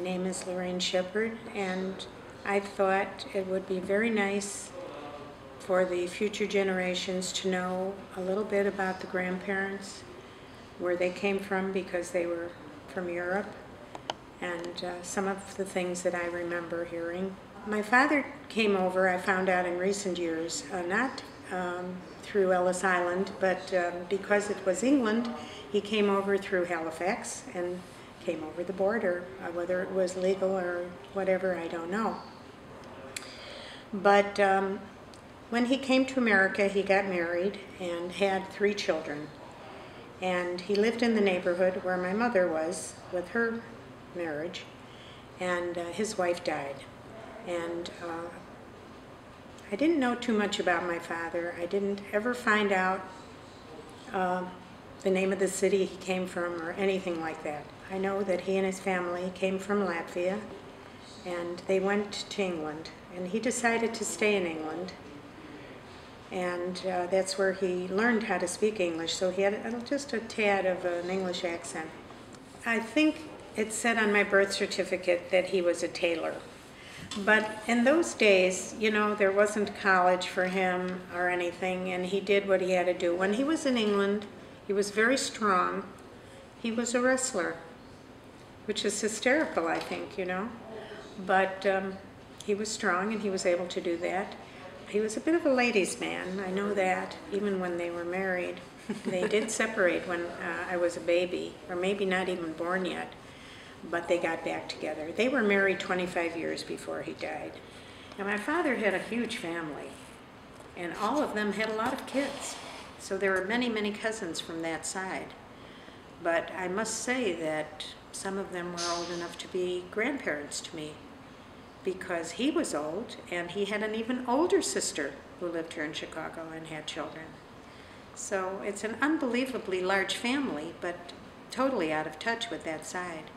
name is Lorraine Shepard, and I thought it would be very nice for the future generations to know a little bit about the grandparents, where they came from, because they were from Europe, and some of the things that I remember hearing. My father came over, I found out in recent years, not through Ellis Island, but because it was England, he came over through Halifax and came over the border. Whether it was legal or whatever, I don't know. But when he came to America, he got married and had 3 children. And he lived in the neighborhood where my mother was with her marriage, and his wife died. And I didn't know too much about my father. I didn't ever find out the name of the city he came from or anything like that. I know that he and his family came from Latvia, and they went to England. And he decided to stay in England, and that's where he learned how to speak English. So he had just a tad of an English accent. I think it said on my birth certificate that he was a tailor. But in those days, you know, there wasn't college for him or anything, and he did what he had to do. When he was in England, he was very strong. He was a wrestler, which is hysterical, I think, you know. But he was strong, and he was able to do that. He was a bit of a ladies' man, I know that, even when they were married. They did separate when I was a baby, or maybe not even born yet, but they got back together. They were married 25 years before he died. And my father had a huge family, and all of them had a lot of kids. So there were many, many cousins from that side. But I must say that some of them were old enough to be grandparents to me, because he was old, and he had an even older sister who lived here in Chicago and had children. So it's an unbelievably large family, but totally out of touch with that side.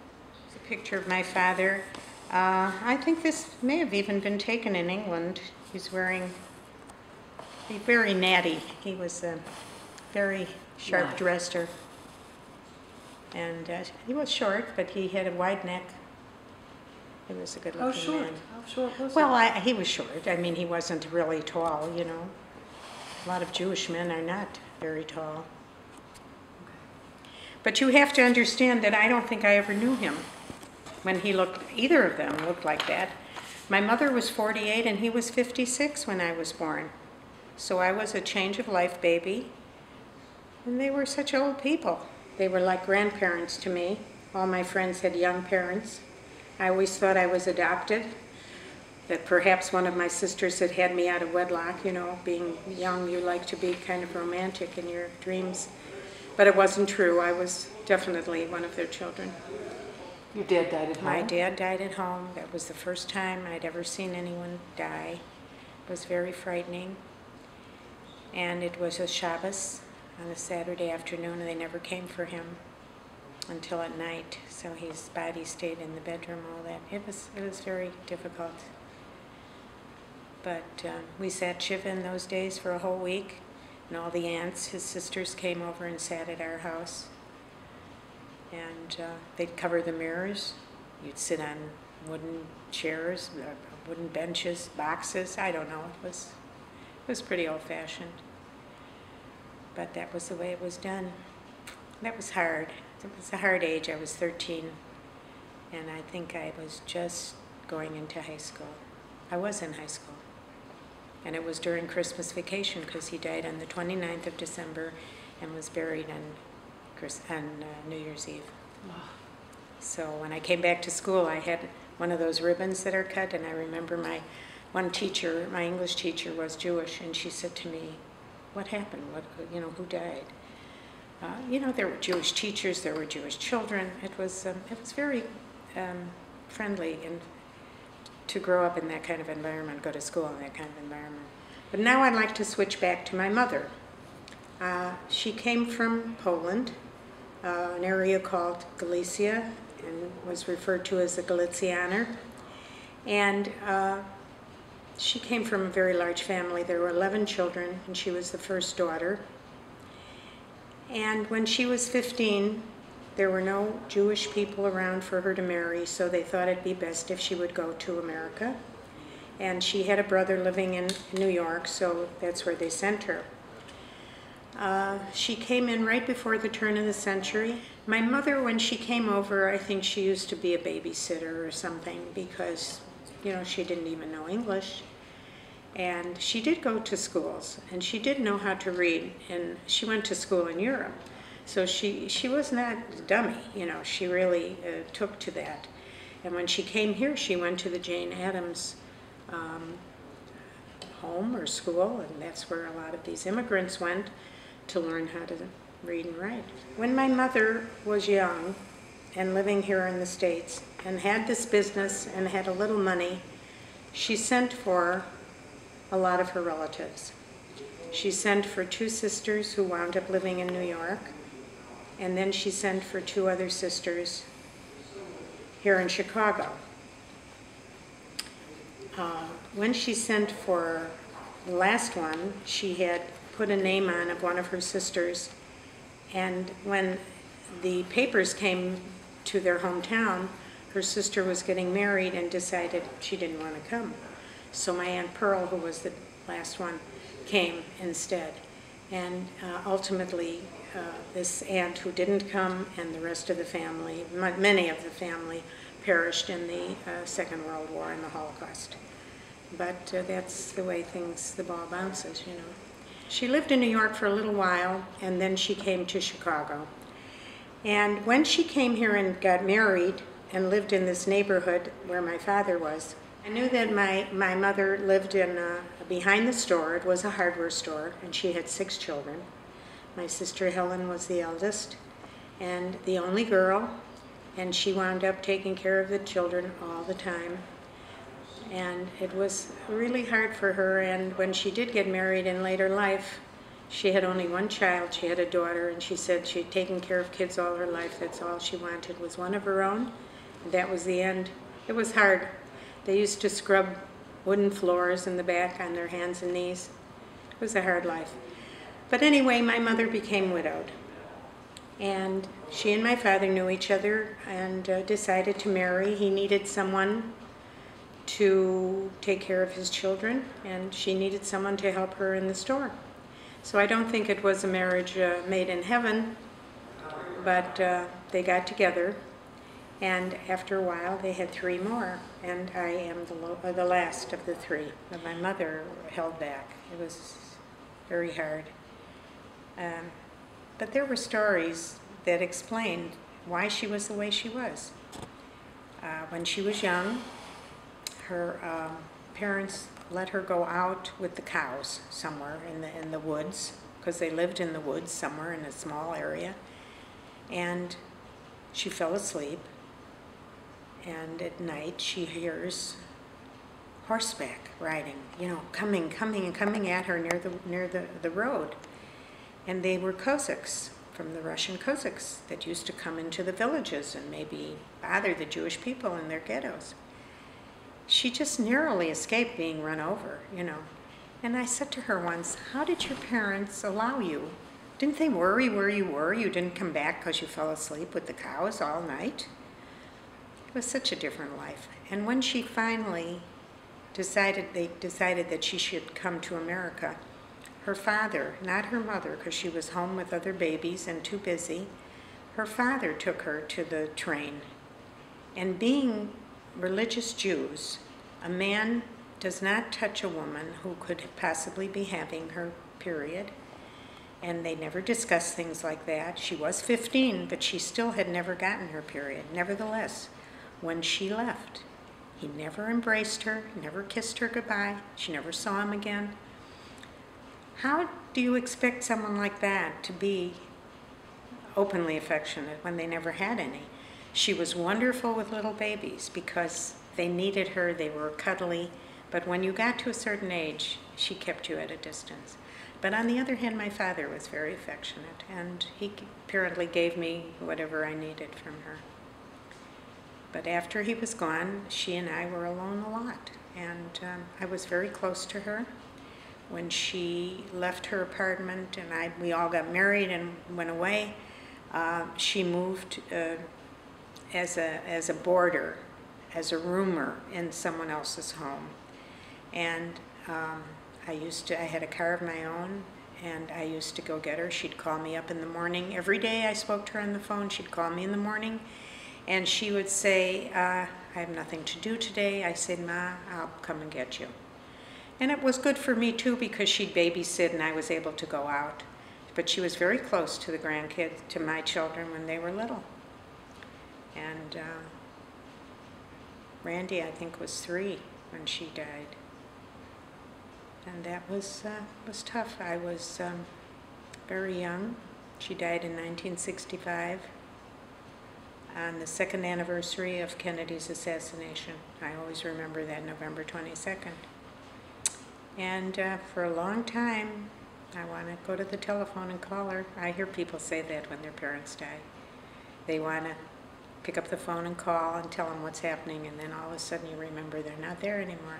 It's a picture of my father. I think this may have even been taken in England. He's wearing, very natty. He was a very sharp dresser. And he was short, but he had a wide neck. He was a good-looking man. How short was he? Well, he was short. I mean, he wasn't really tall, you know. A lot of Jewish men are not very tall. Okay. But you have to understand that I don't think I ever knew him when he looked, either of them looked like that. My mother was 48 and he was 56 when I was born. So I was a change-of-life baby, and they were such old people. They were like grandparents to me. All my friends had young parents. I always thought I was adopted, that perhaps one of my sisters had had me out of wedlock. You know, being young, you like to be kind of romantic in your dreams. But it wasn't true. I was definitely one of their children. Your dad died at home? My dad died at home. That was the first time I'd ever seen anyone die. It was very frightening. And it was a Shabbos on a Saturday afternoon, and they never came for him until at night. So his body stayed in the bedroom, all that. It was very difficult. But we sat Shiva in those days for a whole week, and all the aunts, his sisters, came over and sat at our house. And they'd cover the mirrors. You'd sit on wooden chairs, wooden benches, boxes. I don't know. It was pretty old-fashioned. But that was the way it was done. That was hard. It was a hard age. I was 13, and I think I was just going into high school. I was in high school. And it was during Christmas vacation, because he died on the 29th of December and was buried on New Year's Eve. Oh. So when I came back to school, I had one of those ribbons that are cut, and I remember my English teacher was Jewish, and she said to me, "What happened? Who died?" There were Jewish teachers, there were Jewish children. It was very friendly, and to grow up in that kind of environment, go to school in that kind of environment. But now I'd like to switch back to my mother. She came from Poland, an area called Galicia, and was referred to as the Galicianer. And she came from a very large family. There were 11 children, and she was the first daughter. And when she was 15, There were no Jewish people around for her to marry, so they thought it'd be best if she would go to America. And she had a brother living in New York, so that's where they sent her. She came in right before the turn of the century. My mother, when she came over, I think she used to be a babysitter or something because, you know, she didn't even know English. And she did go to schools, and she did know how to read, and she went to school in Europe. So she was not a dummy, you know, she really took to that. And when she came here, she went to the Jane Addams home or school, and that's where a lot of these immigrants went to learn how to read and write. When my mother was young and living here in the States and had this business and had a little money, she sent for a lot of her relatives. She sent for 2 sisters who wound up living in New York, and then she sent for 2 other sisters here in Chicago. When she sent for the last one, she had put a name on of one of her sisters, and when the papers came to their hometown, her sister was getting married and decided she didn't want to come. So my Aunt Pearl, who was the last one, came instead. And ultimately, this aunt who didn't come and the rest of the family, many of the family, perished in the Second World War and the Holocaust. But that's the way the ball bounces, you know. She lived in New York for a little while, and then she came to Chicago. And when she came here and got married and lived in this neighborhood where my father was, I knew that my mother lived in behind the store. It was a hardware store, and she had 6 children. My sister Helen was the eldest and the only girl, and she wound up taking care of the children all the time. And it was really hard for her, and when she did get married in later life, she had only 1 child. She had a daughter, and she said she'd taken care of kids all her life. That's all she wanted was one of her own, and that was the end. It was hard. They used to scrub wooden floors in the back on their hands and knees. It was a hard life. But anyway, my mother became widowed, and she and my father knew each other and decided to marry. He needed someone to take care of his children, and she needed someone to help her in the store. So I don't think it was a marriage made in heaven, but they got together, and after a while they had 3 more, and I am the last of the 3. But my mother held back. It was very hard. But there were stories that explained why she was the way she was. When she was young, her parents let her go out with the cows somewhere in the woods, because they lived in the woods somewhere in a small area, and she fell asleep, and at night she hears horseback riding, you know, coming at her near the road. And they were Cossacks, from the Russian Cossacks, that used to come into the villages and maybe bother the Jewish people in their ghettos. She just narrowly escaped being run over, you know. And I said to her once, how did your parents allow you? Didn't they worry where you were? You didn't come back because you fell asleep with the cows all night? It was such a different life. And when she finally they decided that she should come to America, her father, not her mother, because she was home with other babies and too busy, her father took her to the train. And being religious Jews, a man does not touch a woman who could possibly be having her period, and they never discussed things like that. She was 15, but she still had never gotten her period. Nevertheless, when she left, he never embraced her, never kissed her goodbye. She never saw him again. How do you expect someone like that to be openly affectionate when they never had any? She was wonderful with little babies because they needed her, they were cuddly, but when you got to a certain age, she kept you at a distance. But on the other hand, my father was very affectionate, and he apparently gave me whatever I needed from her. But after he was gone, she and I were alone a lot, and I was very close to her. When she left her apartment and we all got married and went away, She moved as a boarder, as a roomer in someone else's home. And I had a car of my own, and I used to go get her. She'd call me up in the morning. Every day I spoke to her on the phone. She'd call me in the morning, and she would say, I have nothing to do today. I said, Ma, I'll come and get you. And it was good for me too, because she'd babysit and I was able to go out. But she was very close to the grandkids, to my children when they were little. And Randy, I think, was 3 when she died. And that was tough. I was very young. She died in 1965 on the 2nd anniversary of Kennedy's assassination. I always remember that, November 22nd. And for a long time, I want to go to the telephone and call her. I hear people say that when their parents die. They want to pick up the phone and call and tell them what's happening, and then all of a sudden you remember they're not there anymore.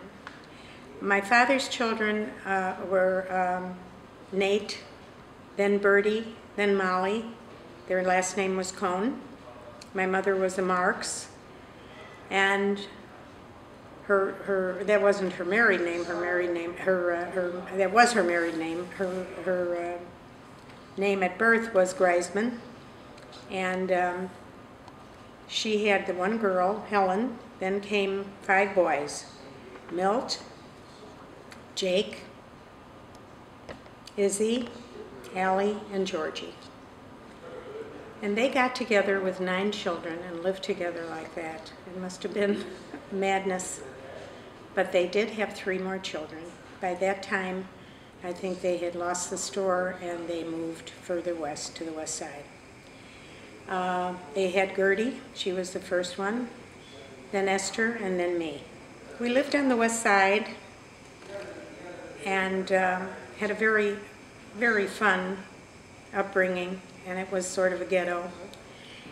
My father's children were Nate, then Bertie, then Molly. Their last name was Cohn. My mother was a Marks, and that wasn't her married name. That was her married name. Her name at birth was Greisman, and she had the one girl, Helen. Then came 5 boys: Milt, Jake, Izzy, Allie, and Georgie. And they got together with 9 children and lived together like that. It must have been madness. But they did have 3 more children. By that time, I think they had lost the store and they moved further west to the west side. They had Gertie, she was the first one, then Esther, and then me. We lived on the west side and had a very, very fun upbringing, and it was sort of a ghetto.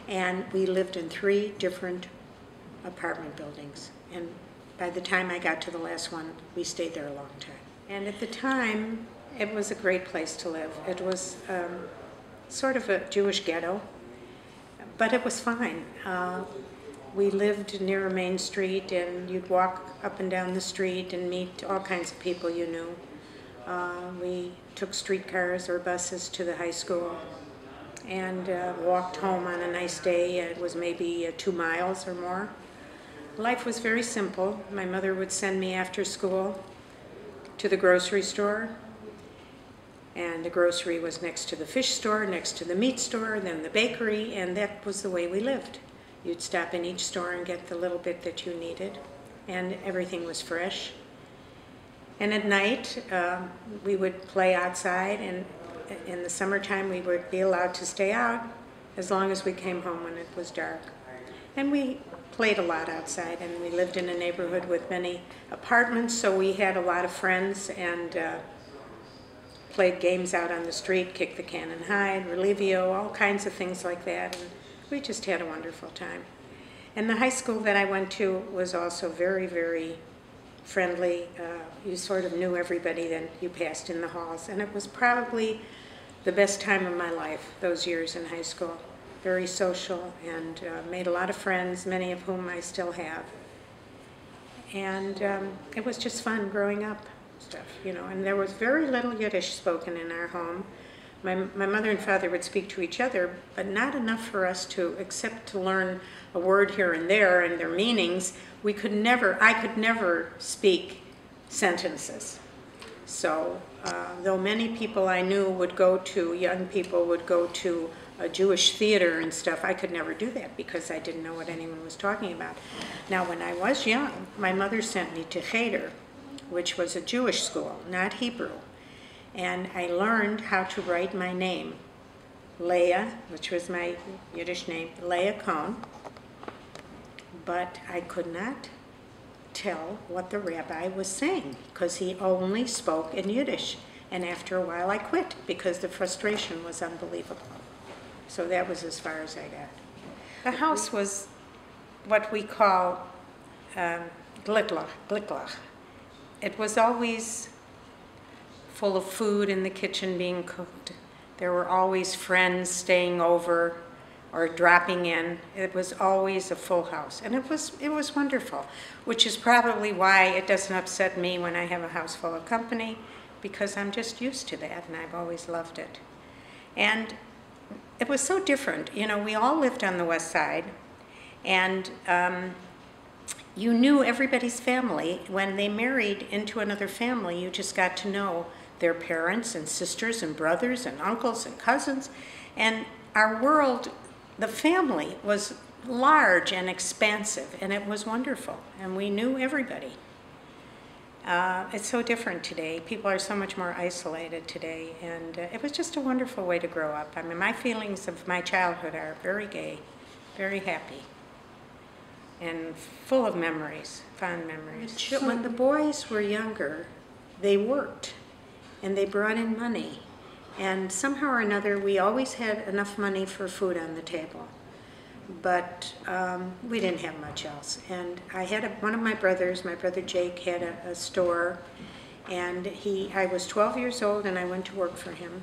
And we lived in 3 different apartment buildings. And by the time I got to the last one, we stayed there a long time. And at the time, it was a great place to live. It was sort of a Jewish ghetto, but it was fine. We lived near a main street, and you'd walk up and down the street and meet all kinds of people you knew. We took streetcars or buses to the high school and walked home on a nice day. It was maybe 2 miles or more. Life was very simple. My mother would send me after school to the grocery store, and the grocery was next to the fish store, next to the meat store, then the bakery, and that was the way we lived. You'd stop in each store and get the little bit that you needed, and everything was fresh. And at night, we would play outside, and in the summertime, we would be allowed to stay out as long as we came home when it was dark. And we played a lot outside, and we lived in a neighborhood with many apartments, so we had a lot of friends and played games out on the street, kick the can and hide, relivio, all kinds of things like that, and we just had a wonderful time. And the high school that I went to was also very, very friendly. You sort of knew everybody that you passed in the halls, and it was probably the best time of my life, those years in high school. Very social, and made a lot of friends, many of whom I still have. And it was just fun growing up, stuff, you know. And there was very little Yiddish spoken in our home. My mother and father would speak to each other, but not enough for us to accept to learn a word here and there and their meanings. I could never speak sentences. So, though many people I knew young people would go to a Jewish theater and stuff, I could never do that because I didn't know what anyone was talking about. Now, when I was young, my mother sent me to Cheder, which was a Jewish school, not Hebrew. And I learned how to write my name, Leah, which was my Yiddish name, Leah Cohn, but I could not tell what the rabbi was saying because he only spoke in Yiddish. And after a while I quit because the frustration was unbelievable. So that was as far as I got. The house was what we call gliklach. It was always full of food in the kitchen being cooked. There were always friends staying over. or dropping in. It was always a full house, and it was wonderful, which is probably why it doesn't upset me when I have a house full of company, because I'm just used to that, and I've always loved it. And it was so different. You know, we all lived on the West Side, and you knew everybody's family. When they married into another family, you just got to know their parents and sisters and brothers and uncles and cousins. And our world, the family, was large and expansive, and it was wonderful. And we knew everybody. It's so different today. People are so much more isolated today, and it was just a wonderful way to grow up. I mean, my feelings of my childhood are very gay, very happy, and full of memories, fond memories. When the boys were younger, they worked, and they brought in money, and somehow or another, we always had enough money for food on the table. But we didn't have much else. And I had one of my brothers, my brother Jake, had a store, and I was 12 years old, and I went to work for him.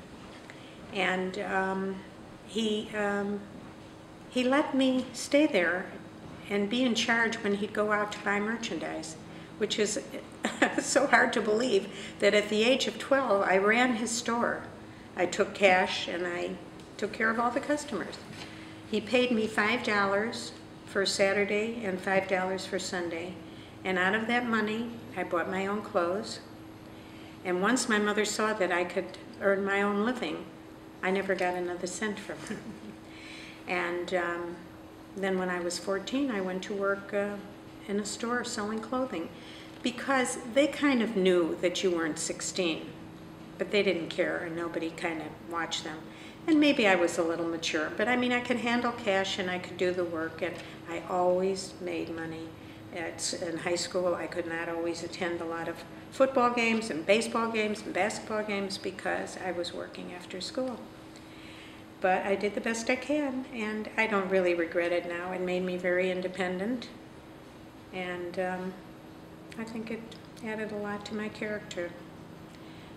And he let me stay there and be in charge when he'd go out to buy merchandise, which is so hard to believe that at the age of 12, I ran his store. I took cash, and I took care of all the customers. He paid me $5 for Saturday and $5 for Sunday. And out of that money, I bought my own clothes. And once my mother saw that I could earn my own living, I never got another cent from her. And then when I was 14, I went to work in a store selling clothing, because they kind of knew that you weren't 16, but they didn't care, and nobody kind of watched them. And maybe I was a little mature, but I mean, I could handle cash and I could do the work, and I always made money. In high school, I could not always attend a lot of football games and baseball games and basketball games because I was working after school. But I did the best I can, and I don't really regret it now. It made me very independent, and I think it added a lot to my character.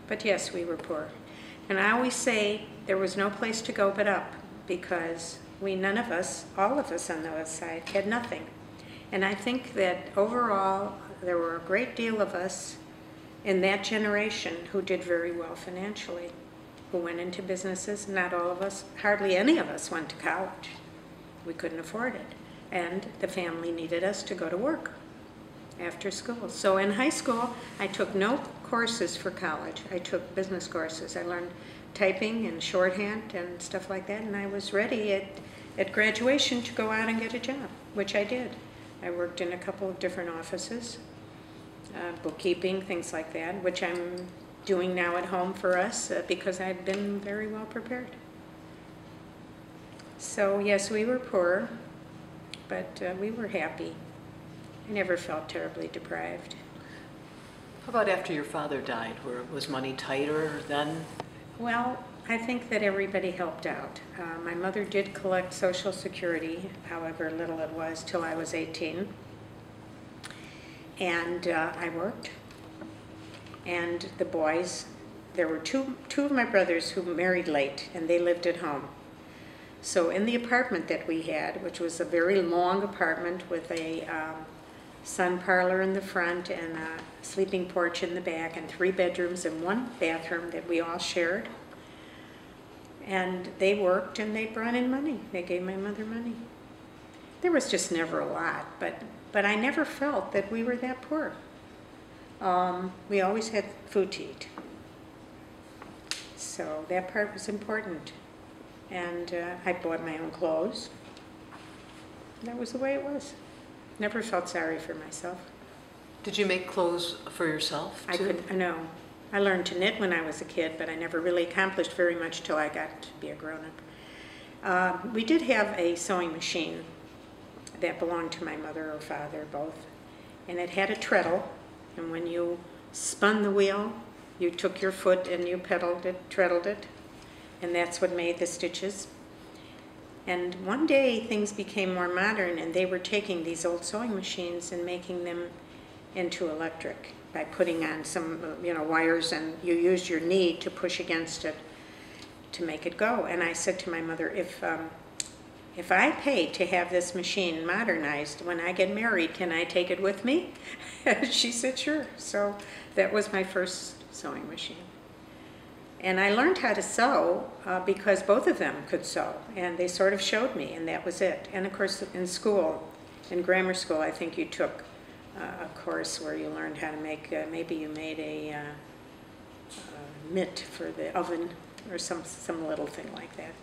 But yes, we were poor. And I always say there was no place to go but up, because none of us, all of us on the West Side, had nothing. And I think that overall, there were a great deal of us in that generation who did very well financially, who went into businesses. Not all of us, hardly any of us went to college. We couldn't afford it. And the family needed us to go to work after school. So in high school, I took no courses for college. I took business courses. I learned typing and shorthand and stuff like that, and I was ready at graduation to go out and get a job, which I did. I worked in a couple of different offices, bookkeeping, things like that, which I'm doing now at home for us because I've been very well prepared. So yes, we were poor, but we were happy. I never felt terribly deprived. How about after your father died? Was money tighter then? Well, I think that everybody helped out. My mother did collect Social Security, however little it was, till I was 18. And I worked. And the boys, there were two of my brothers who married late, and they lived at home. So in the apartment that we had, which was a very long apartment with a sun parlor in the front and a sleeping porch in the back and 3 bedrooms and 1 bathroom that we all shared. And they worked and they brought in money. They gave my mother money. There was just never a lot, but I never felt that we were that poor. We always had food to eat. So that part was important. And I bought my own clothes. That was the way it was. Never felt sorry for myself. Did you make clothes for yourself too? No. I learned to knit when I was a kid, but I never really accomplished very much till I got to be a grown-up. We did have a sewing machine that belonged to my mother or father, both. And it had a treadle, and when you spun the wheel, you took your foot and you pedaled it, treadled it, and that's what made the stitches. And one day things became more modern, and they were taking these old sewing machines and making them into electric by putting on some wires, and you used your knee to push against it to make it go. And I said to my mother, if I pay to have this machine modernized, when I get married, can I take it with me? She said, sure. So that was my first sewing machine. And I learned how to sew because both of them could sew, and they sort of showed me, and that was it. And of course, in school, in grammar school, I think you took a course where you learned how to make, maybe you made a mitt for the oven or some little thing like that.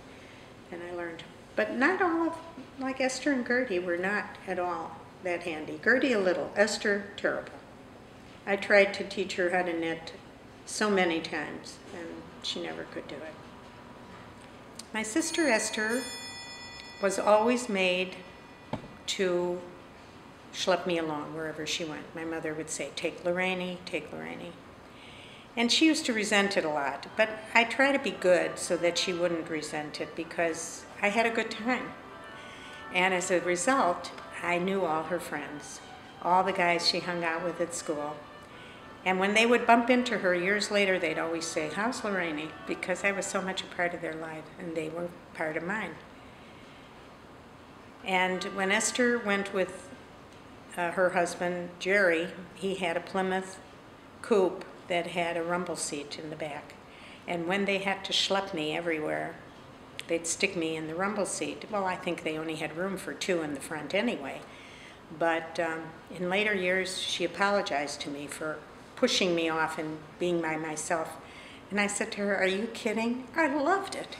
And I learned. But not all of, like Esther and Gertie were not at all that handy. Gertie a little, Esther terrible. I tried to teach her how to knit so many times, and she never could do it. My sister Esther was always made to schlep me along wherever she went. My mother would say, take Lorraine, take Lorraine. And she used to resent it a lot, but I try to be good so that she wouldn't resent it because I had a good time. And as a result, I knew all her friends, all the guys she hung out with at school. And when they would bump into her years later, they'd always say, how's Lorraine? Because I was so much a part of their life, and they were part of mine. And when Esther went with her husband, Jerry, he had a Plymouth coupe that had a rumble seat in the back. And when they had to schlep me everywhere, they'd stick me in the rumble seat. Well, I think they only had room for two in the front anyway. But in later years, she apologized to me for pushing me off and being by myself. And I said to her, are you kidding? I loved it.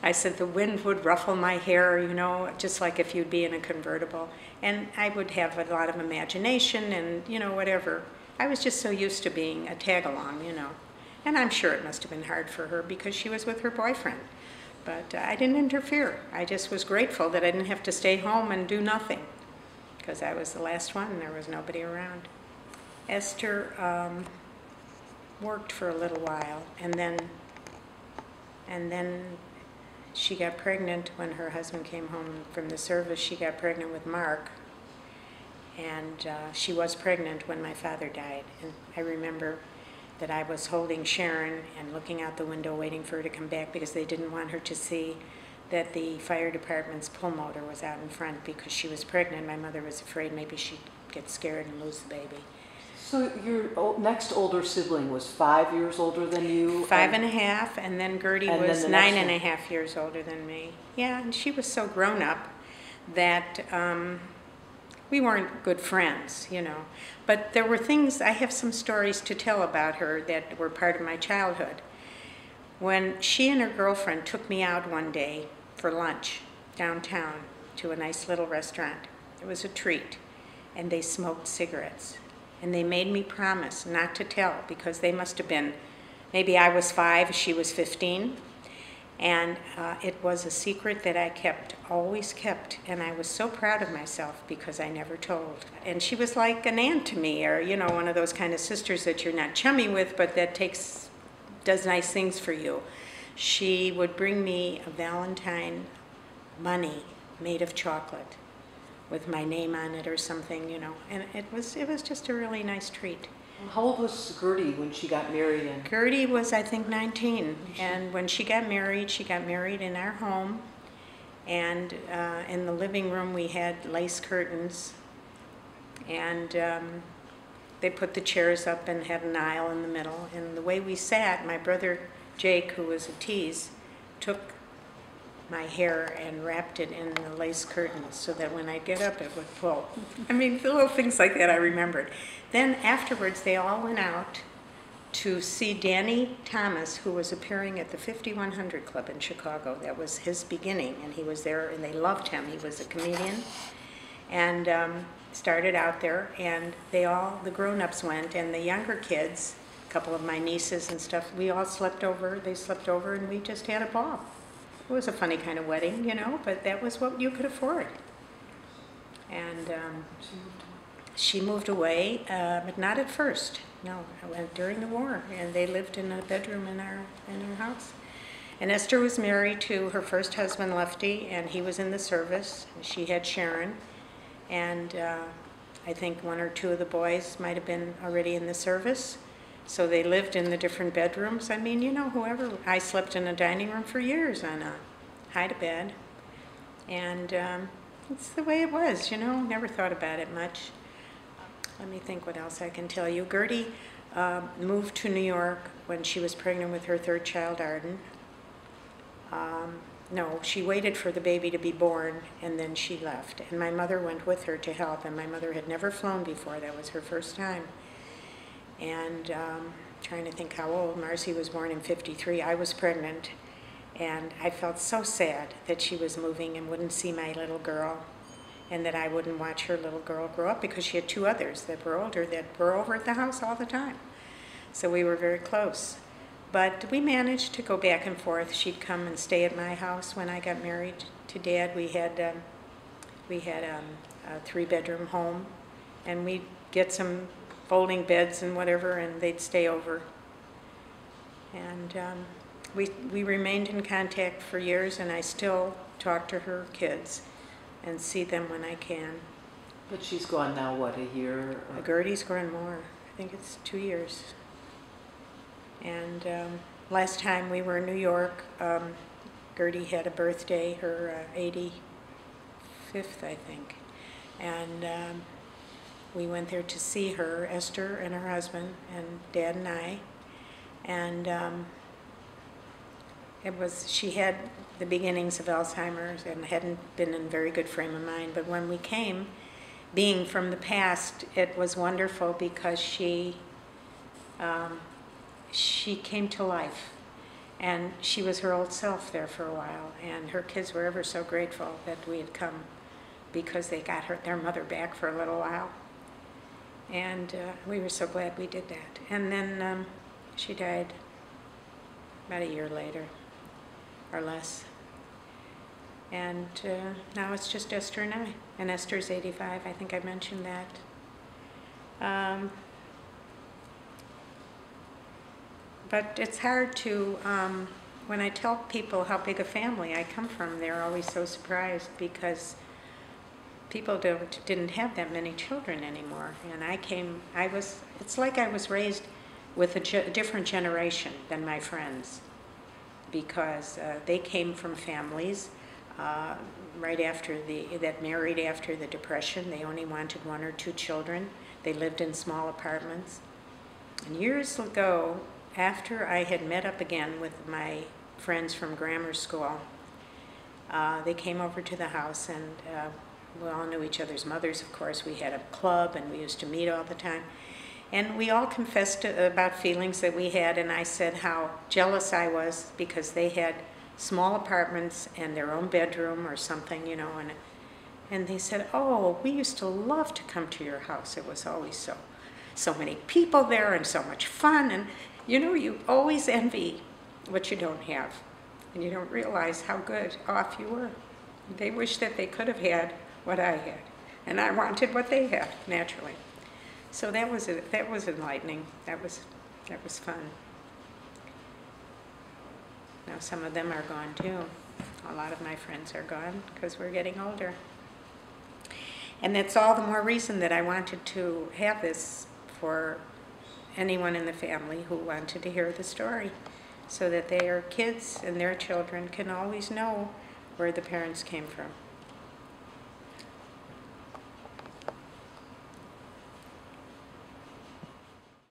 I said the wind would ruffle my hair, you know, just like if you'd be in a convertible. And I would have a lot of imagination and, you know, whatever. I was just so used to being a tag-along, you know. And I'm sure it must have been hard for her because she was with her boyfriend. But I didn't interfere. I just was grateful that I didn't have to stay home and do nothing because I was the last one and there was nobody around. Esther worked for a little while, and then she got pregnant when her husband came home from the service. She got pregnant with Mark, and she was pregnant when my father died. And I remember that I was holding Sharon and looking out the window waiting for her to come back because they didn't want her to see that the fire department's pull motor was out in front because she was pregnant. My mother was afraid maybe she'd get scared and lose the baby. So your next older sibling was 5 years older than you? 5.5, and then Gertie And was then the next 9.5 years older than me. Yeah, and she was so grown up that we weren't good friends, you know. But there were things, I have some stories to tell about her that were part of my childhood. When she and her girlfriend took me out one day for lunch downtown to a nice little restaurant. It was a treat, and they smoked cigarettes. And they made me promise not to tell because they must have been, maybe I was 5, she was 15. And it was a secret that I kept, always kept. And I was so proud of myself because I never told. And she was like an aunt to me, or, you know, one of those kind of sisters that you're not chummy with, but that does nice things for you. She would bring me a Valentine money made of chocolate with my name on it or something, you know, and it was just a really nice treat. How old was Gertie when she got married? Gertie was, I think, 19, and when she got married in our home, and in the living room we had lace curtains, and they put the chairs up and had an aisle in the middle, and the way we sat, my brother Jake, who was a tease, took my hair and wrapped it in the lace curtains so that when I get up it would pull. I mean, the little things like that I remembered. Then afterwards they all went out to see Danny Thomas, who was appearing at the 5100 Club in Chicago. That was his beginning, and he was there and they loved him. He was a comedian and started out there, and the grown-ups went, and the younger kids, a couple of my nieces and stuff, we all slept over, they slept over, and we just had a ball. It was a funny kind of wedding, you know, but that was what you could afford. And she moved away, but not at first. No, I went during the war, and they lived in a bedroom in our house. And Esther was married to her first husband, Lefty, and he was in the service. She had Sharon, and I think 1 or 2 of the boys might have been already in the service. So they lived in the different bedrooms. I mean, you know, I slept in a dining room for years on a hide-a-bed. And it's the way it was, you know, never thought about it much. Let me think what else I can tell you. Gertie moved to New York when she was pregnant with her third child, Arden. No, she waited for the baby to be born, and then she left. And my mother went with her to help, and my mother had never flown before. That was her first time. And trying to think how old. Marcy was born in '53. I was pregnant, and I felt so sad that she was moving and wouldn't see my little girl, and that I wouldn't watch her little girl grow up, because she had two others that were older that were over at the house all the time. So we were very close. But we managed to go back and forth. She'd come and stay at my house when I got married to Dad. We had a 3-bedroom home, and we'd get some folding beds and whatever, and they'd stay over. And we remained in contact for years, and I still talk to her kids and see them when I can. But she's gone now, what, a year? Gertie's gone more. I think it's 2 years. And last time we were in New York, Gertie had a birthday, her 85th, I think. And we went there to see her, Esther and her husband, and Dad and I. And she had the beginnings of Alzheimer's and hadn't been in a very good frame of mind. But when we came, being from the past, it was wonderful, because she came to life, and she was her old self there for a while, and her kids were ever so grateful that we had come, because they got their mother back for a little while, and we were so glad we did that. And then she died about a year later, or less, and now it's just Esther and I, and Esther's 85, I think I mentioned that. But it's hard to, when I tell people how big a family I come from, they're always so surprised, because people didn't have that many children anymore. And it's like I was raised with a different generation than my friends, because they came from families that married after the Depression. They only wanted 1 or 2 children. They lived in small apartments. And years ago, after I had met up again with my friends from grammar school, they came over to the house, and we all knew each other's mothers, of course. We had a club, and we used to meet all the time. And we all confessed about feelings that we had, and I said how jealous I was, because they had small apartments and their own bedroom or something, you know. And they said, oh, we used to love to come to your house. It was always so many people there and so much fun. And you know, you always envy what you don't have, and you don't realize how good off you were. They wish that they could have had what I had, and I wanted what they had, naturally. So that was enlightening. That was fun. Now some of them are gone too. A lot of my friends are gone, because we're getting older. And that's all the more reason that I wanted to have this for anyone in the family who wanted to hear the story, so that their kids and their children can always know where the parents came from.